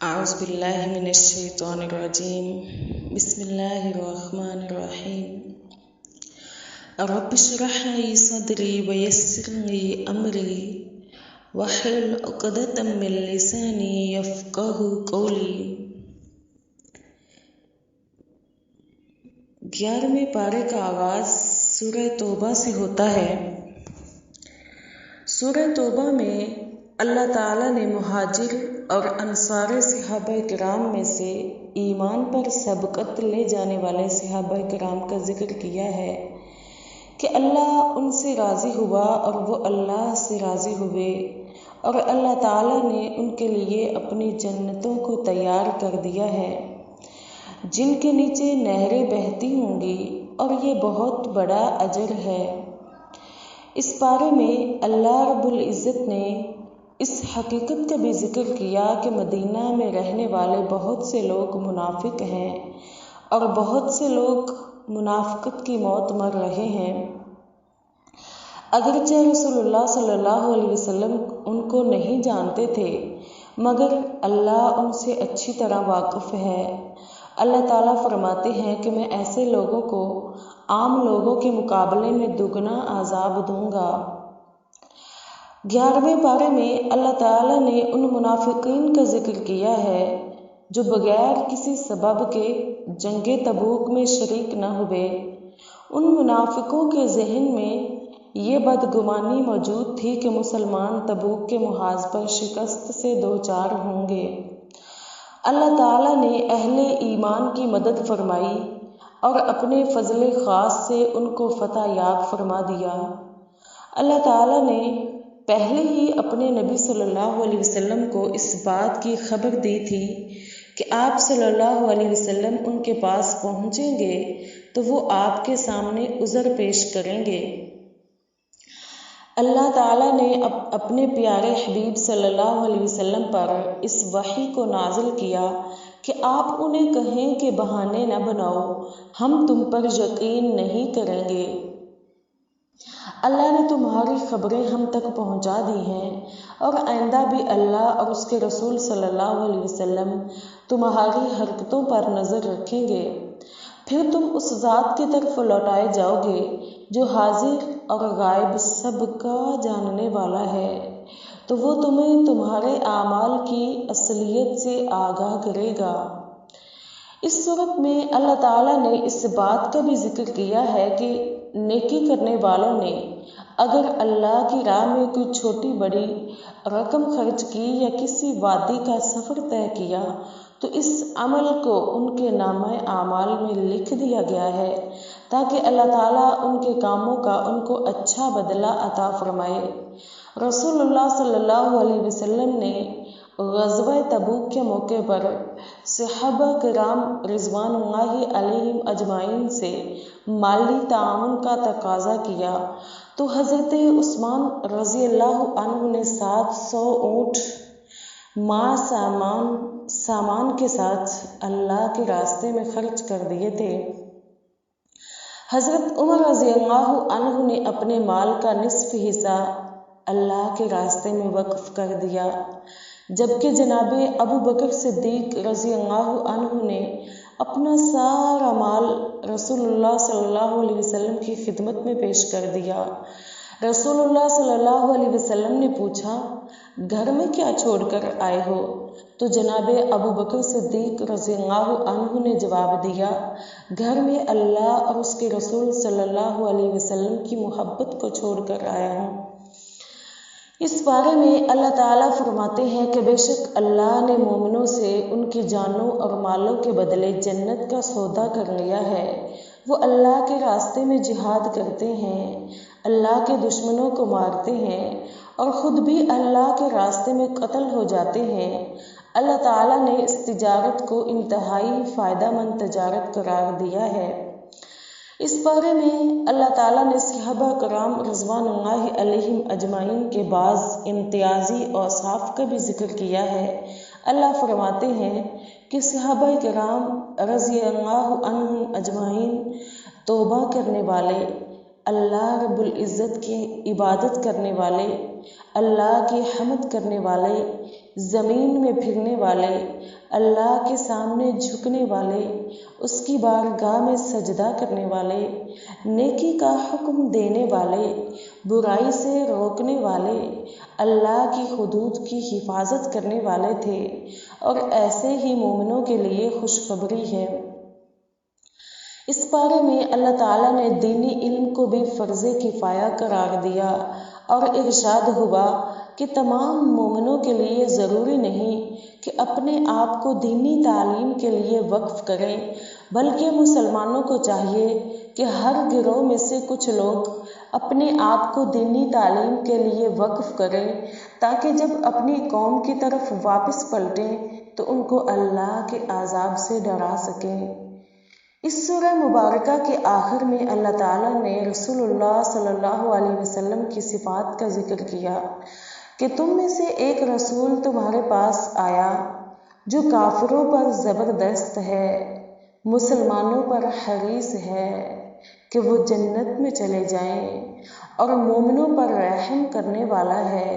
أعوذ بالله من الشيطان الرجيم بسم الله الرحمن الرحيم رب اشرح لي صدري ويسر لي أمري واحلل عقدة من لساني يفقهوا قولي۔ 11ویں پارے کا آغاز سورہ توبہ سے ہوتا ہے۔ سورہ توبہ میں اللہ تعالیٰ نے مہاجر اور انصار صحابہ کرام میں سے ایمان پر سبقت لے جانے والے صحابہ کرام کا ذکر کیا ہے کہ اللہ ان سے راضی ہوا اور وہ اللہ سے راضی ہوئے، اور اللہ تعالیٰ نے ان کے لیے اپنی جنتوں کو تیار کر دیا ہے جن کے نیچے نہریں بہتی ہوں گی، اور یہ بہت بڑا اجر ہے۔ اس پارے میں اللہ رب العزت نے اس حقیقت کا بھی ذکر کیا کہ مدینہ میں رہنے والے بہت سے لوگ منافق ہیں اور بہت سے لوگ منافقت کی موت مر رہے ہیں۔ اگرچہ رسول اللہ صلی اللہ علیہ وسلم ان کو نہیں جانتے تھے، مگر اللہ ان سے اچھی طرح واقف ہے۔ اللہ تعالیٰ فرماتے ہیں کہ میں ایسے لوگوں کو عام لوگوں کے مقابلے میں دگنا عذاب دوں گا۔ 11ویں پارے میں اللہ تعالیٰ نے ان منافقین کا ذکر کیا ہے جو بغیر کسی سبب کے جنگ تبوک میں شریک نہ ہوئے۔ ان منافقوں کے ذہن میں یہ بدگمانی موجود تھی کہ مسلمان تبوک کے محاذ پر شکست سے دوچار ہوں گے۔ اللہ تعالیٰ نے اہل ایمان کی مدد فرمائی اور اپنے فضل خاص سے ان کو فتح یاب فرما دیا۔ اللہ تعالیٰ نے پہلے ہی اپنے نبی صلی اللہ علیہ وسلم کو اس بات کی خبر دی تھی کہ آپ صلی اللہ علیہ وسلم ان کے پاس پہنچیں گے تو وہ آپ کے سامنے عذر پیش کریں گے۔ اللہ تعالیٰ نے اپنے پیارے حبیب صلی اللہ علیہ وسلم پر اس وحی کو نازل کیا کہ آپ انہیں کہیں کہ بہانے نہ بناؤ، ہم تم پر یقین نہیں کریں گے۔ اللہ نے تمہاری خبریں ہم تک پہنچا دی ہیں، اور آئندہ بھی اللہ اور اس کے رسول صلی اللہ علیہ وسلم تمہاری حرکتوں پر نظر رکھیں گے۔ پھر تم اس ذات کی طرف لوٹائے جاؤ گے جو حاضر اور غائب سب کا جاننے والا ہے، تو وہ تمہیں تمہارے اعمال کی اصلیت سے آگاہ کرے گا۔ اس صورت میں اللہ تعالیٰ نے اس بات کا بھی ذکر کیا ہے کہ نیکی کرنے والوں نے اگر اللہ کی راہ میں کوئی چھوٹی بڑی رقم خرچ کی یا کسی وادی کا سفر طے کیا تو اس عمل کو ان کے نامہ اعمال میں لکھ دیا گیا ہے تاکہ اللہ تعالیٰ ان کے کاموں کا ان کو اچھا بدلہ عطا فرمائے۔ رسول اللہ صلی اللہ علیہ وسلم نے غزوہ تبوک کے موقع پر صحابہ کرام رضوان اللہ علیہم اجمعین سے مالی تعاون کا تقاضا کیا تو حضرت عثمان رضی اللہ عنہ نے 700 اونٹ سامان کے ساتھ اللہ کے راستے میں خرچ کر دیے تھے۔ حضرت عمر رضی اللہ عنہ نے اپنے مال کا نصف حصہ اللہ کے راستے میں وقف کر دیا، جبکہ جناب ابو بکر صدیق رضی اللہ عنہ نے اپنا سارا مال رسول اللہ صلی اللہ علیہ وسلم کی خدمت میں پیش کر دیا۔ رسول اللہ صلی اللہ علیہ وسلم نے پوچھا، گھر میں کیا چھوڑ کر آئے ہو؟ تو جناب ابو بکر صدیق رضی اللہ عنہ نے جواب دیا، گھر میں اللہ اور اس کے رسول صلی اللہ علیہ وسلم کی محبت کو چھوڑ کر آیا ہوں۔ اس بارے میں اللہ تعالیٰ فرماتے ہیں کہ بے شک اللہ نے مومنوں سے ان کی جانوں اور مالوں کے بدلے جنت کا سودا کر لیا ہے۔ وہ اللہ کے راستے میں جہاد کرتے ہیں، اللہ کے دشمنوں کو مارتے ہیں اور خود بھی اللہ کے راستے میں قتل ہو جاتے ہیں۔ اللہ تعالیٰ نے اس تجارت کو انتہائی فائدہ مند تجارت قرار دیا ہے۔ اس بارے میں اللہ تعالیٰ نے صحابہ کرام رضوان اللہ علیہم اجمعین کے بعض امتیازی اوصاف کا بھی ذکر کیا ہے۔ اللہ فرماتے ہیں کہ صحابہ کرام رضی اللہ عنہم اجمعین توبہ کرنے والے، اللہ رب العزت کی عبادت کرنے والے، اللہ کی حمد کرنے والے، زمین میں پھرنے والے، اللہ کے سامنے جھکنے والے، اس کی بارگاہ میں سجدہ کرنے والے، نیکی کا حکم دینے والے، برائی سے روکنے والے، اللہ کی حدود کی حفاظت کرنے والے تھے، اور ایسے ہی مومنوں کے لیے خوشخبری ہے۔ اس بارے میں اللہ تعالیٰ نے دینی علم کو بھی فرض کفایہ قرار دیا اور ارشاد ہوا کہ تمام مومنوں کے لیے ضروری نہیں کہ اپنے آپ کو دینی تعلیم کے لیے وقف کریں، بلکہ مسلمانوں کو چاہیے کہ ہر گروہ میں سے کچھ لوگ اپنے آپ کو دینی تعلیم کے لیے وقف کریں، تاکہ جب اپنی قوم کی طرف واپس پلٹیں تو ان کو اللہ کے عذاب سے ڈرا سکیں۔ اس سورہ مبارکہ کے آخر میں اللہ تعالیٰ نے رسول اللہ صلی اللہ علیہ وسلم کی صفات کا ذکر کیا کہ تم میں سے ایک رسول تمہارے پاس آیا جو کافروں پر زبردست ہے، مسلمانوں پر حریص ہے کہ وہ جنت میں چلے جائیں، اور مومنوں پر رحم کرنے والا ہے۔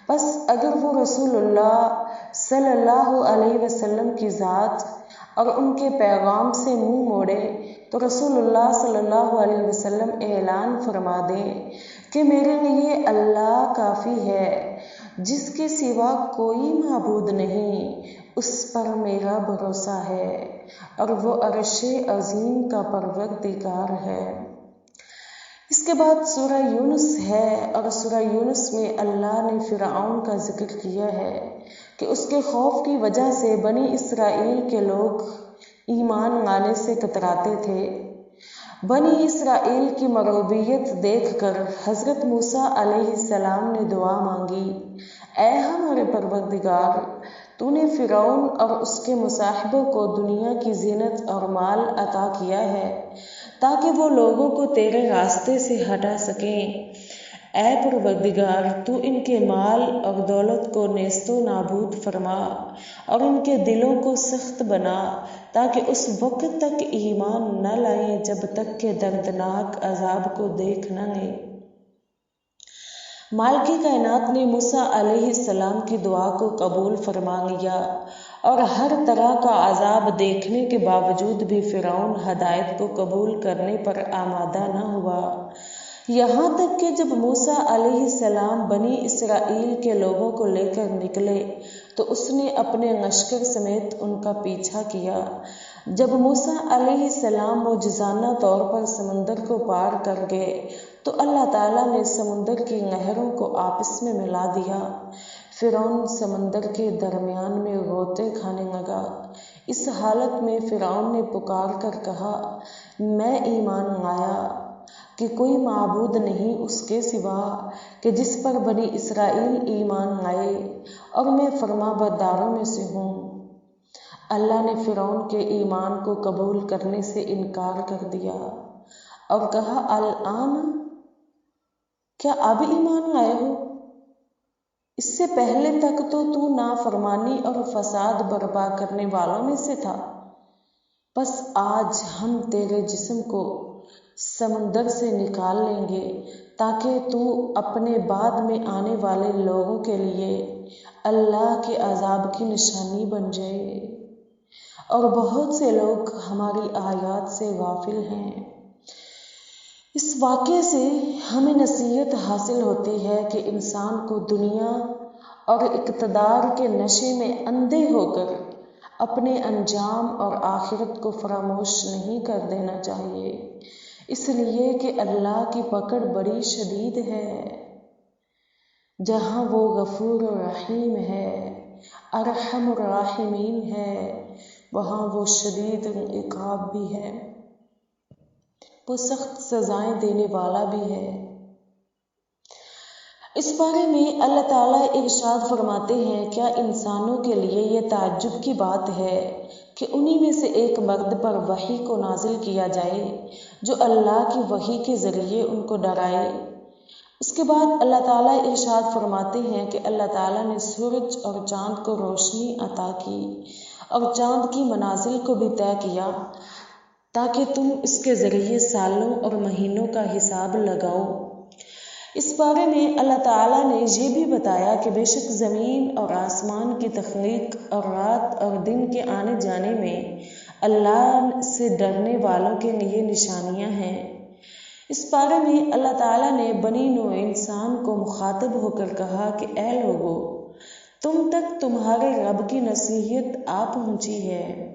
بس اگر وہ رسول اللہ صلی اللہ علیہ وسلم کی ذات اور ان کے پیغام سے منہ موڑے تو رسول اللہ صلی اللہ علیہ وسلم اعلان فرما دیں کہ میرے لیے اللہ کافی ہے، جس کے سوا کوئی معبود نہیں، اس پر میرا بھروسہ ہے، اور وہ عرش عظیم کا پروردگار ہے۔ اس کے بعد سورہ یونس ہے، اور سورہ یونس میں اللہ نے فرعون کا ذکر کیا ہے کہ اس کے خوف کی وجہ سے بنی اسرائیل کے لوگ ایمان لانے سے کتراتے تھے۔ بنی اسرائیل کی مغلوبیت دیکھ کر حضرت موسیٰ علیہ السلام نے دعا مانگی، اے ہمارے پروردگار، تو نے فرعون اور اس کے مصاحبوں کو دنیا کی زینت اور مال عطا کیا ہے تاکہ وہ لوگوں کو تیرے راستے سے ہٹا سکیں۔ اے پروردگار، تو ان کے مال اور دولت کو نیست و نابود فرما اور ان کے دلوں کو سخت بنا تاکہ اس وقت تک ایمان نہ لائیں جب تک کہ دردناک عذاب کو دیکھ نہ لیں۔ مالک کائنات نے موسیٰ علیہ السلام کی دعا کو قبول فرما لیا، اور ہر طرح کا عذاب دیکھنے کے باوجود بھی فرعون ہدایت کو قبول کرنے پر آمادہ نہ ہوا، یہاں تک کہ جب موسیٰ علیہ السلام بنی اسرائیل کے لوگوں کو لے کر نکلے تو اس نے اپنے لشکر سمیت ان کا پیچھا کیا۔ جب موسیٰ علیہ السلام معجزانہ طور پر سمندر کو پار کر گئے تو اللہ تعالیٰ نے سمندر کی نہروں کو آپس میں ملا دیا۔ فرعون سمندر کے درمیان میں غوطے کھانے لگا۔ اس حالت میں فرعون نے پکار کر کہا، میں ایمان لایا کہ کوئی معبود نہیں اس کے سوا کہ جس پر بنی اسرائیل ایمان لائے، اور میں فرما برداروں میں سے ہوں۔ اللہ نے فرعون کے ایمان کو قبول کرنے سے انکار کر دیا اور کہا، الآن کیا اب ایمان لائے ہو؟ اس سے پہلے تک تو نافرمانی اور فساد برپا کرنے والوں میں سے تھا۔ بس آج ہم تیرے جسم کو سمندر سے نکال لیں گے تاکہ تو اپنے بعد میں آنے والے لوگوں کے لیے اللہ کے عذاب کی نشانی بن جائے، اور بہت سے لوگ ہماری آیات سے غافل ہیں۔ اس واقعے سے ہمیں نصیحت حاصل ہوتی ہے کہ انسان کو دنیا اور اقتدار کے نشے میں اندھے ہو کر اپنے انجام اور آخرت کو فراموش نہیں کر دینا چاہیے، اس لیے کہ اللہ کی پکڑ بڑی شدید ہے۔ جہاں وہ غفور الرحیم ہے، ارحم الراحمین ہے، وہاں وہ شدید عقاب بھی ہے، وہ سخت سزائیں دینے والا بھی ہے۔ اس بارے میں اللہ تعالیٰ ارشاد فرماتے ہیں، کیا انسانوں کے لیے یہ تعجب کی بات ہے کہ انہی میں سے ایک مرد پر وحی کو نازل کیا جائے جو اللہ کی وحی کے ذریعے ان کو ڈرائے۔ اس کے بعد اللہ تعالیٰ ارشاد فرماتے ہیں کہ اللہ تعالیٰ نے سورج اور چاند کو روشنی عطا کی اور چاند کی منازل کو بھی طے کیا تاکہ تم اس کے ذریعے سالوں اور مہینوں کا حساب لگاؤ۔ اس بارے میں اللہ تعالیٰ نے یہ بھی بتایا کہ بے شک زمین اور آسمان کی تخلیق اور رات اور دن کے آنے جانے میں اللہ سے ڈرنے والوں کے لیے نشانیاں ہیں۔ اس بارے میں اللہ تعالیٰ نے بنی نوع انسان کو مخاطب ہو کر کہا کہ اے لوگو، تم تک تمہارے رب کی نصیحت آ پہنچی ہے۔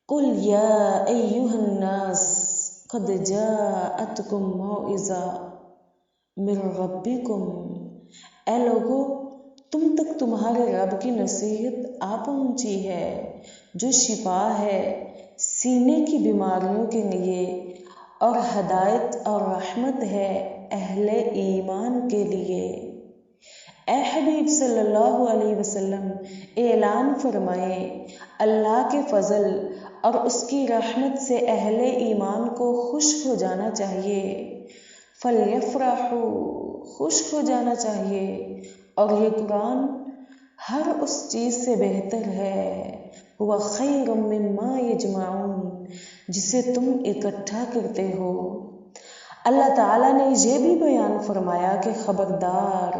قل یا ایھا الناس قد جاءتکم موعظہ من ربکم، اے لوگو، تم تک تمہارے رب کی نصیحت آ پہنچی ہے جو شفا ہے سینے کی بیماریوں کے لیے اور ہدایت اور رحمت ہے اہل ایمان کے لیے۔ اے حبیب صلی اللہ علیہ وسلم، اعلان فرمائیں اللہ کے فضل اور اس کی رحمت سے اہل ایمان کو خوش ہو جانا چاہیے۔ فَلْيَفْرَحُوا، خوش ہو جانا چاہیے، اور یہ قرآن ہر اس چیز سے بہتر ہے، هُوَ خَيْرٌ مِّمَّا يَجْمَعُونَ، جسے تم اکٹھا کرتے ہو۔ اللہ تعالیٰ نے یہ بھی بیان فرمایا کہ خبردار،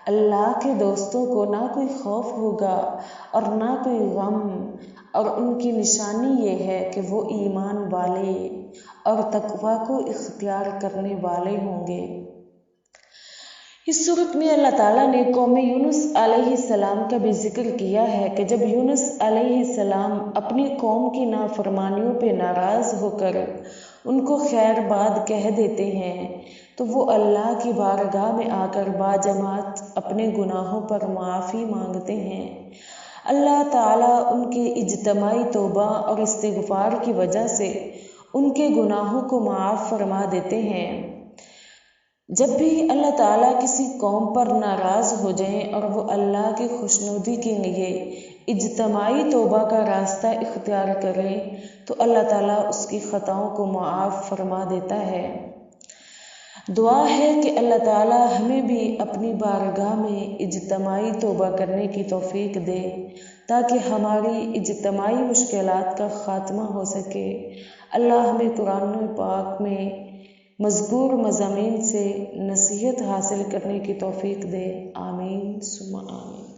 اللہ کے دوستوں کو نہ کوئی خوف ہوگا اور نہ کوئی غم، اور ان کی نشانی یہ ہے کہ وہ ایمان والے اور تقویٰ کو اختیار کرنے والے ہوں گے۔ اس صورت میں اللہ تعالیٰ نے قوم یونس علیہ السلام کا بھی ذکر کیا ہے کہ جب یونس علیہ السلام اپنی قوم کی نافرمانیوں پہ ناراض ہو کر ان کو خیر باد کہہ دیتے ہیں تو وہ اللہ کی بارگاہ میں آ کر باجماعت اپنے گناہوں پر معافی مانگتے ہیں۔ اللہ تعالیٰ ان کے اجتماعی توبہ اور استغفار کی وجہ سے ان کے گناہوں کو معاف فرما دیتے ہیں۔ جب بھی اللہ تعالیٰ کسی قوم پر ناراض ہو جائیں اور وہ اللہ کی خوشنودی کے لیے اجتماعی توبہ کا راستہ اختیار کریں تو اللہ تعالیٰ اس کی خطاؤں کو معاف فرما دیتا ہے۔ دعا ہے کہ اللہ تعالیٰ ہمیں بھی اپنی بارگاہ میں اجتماعی توبہ کرنے کی توفیق دے تاکہ ہماری اجتماعی مشکلات کا خاتمہ ہو سکے۔ اللہ ہمیں قرآن پاک میں مذکور مضامین سے نصیحت حاصل کرنے کی توفیق دے۔ آمین ثم آمین۔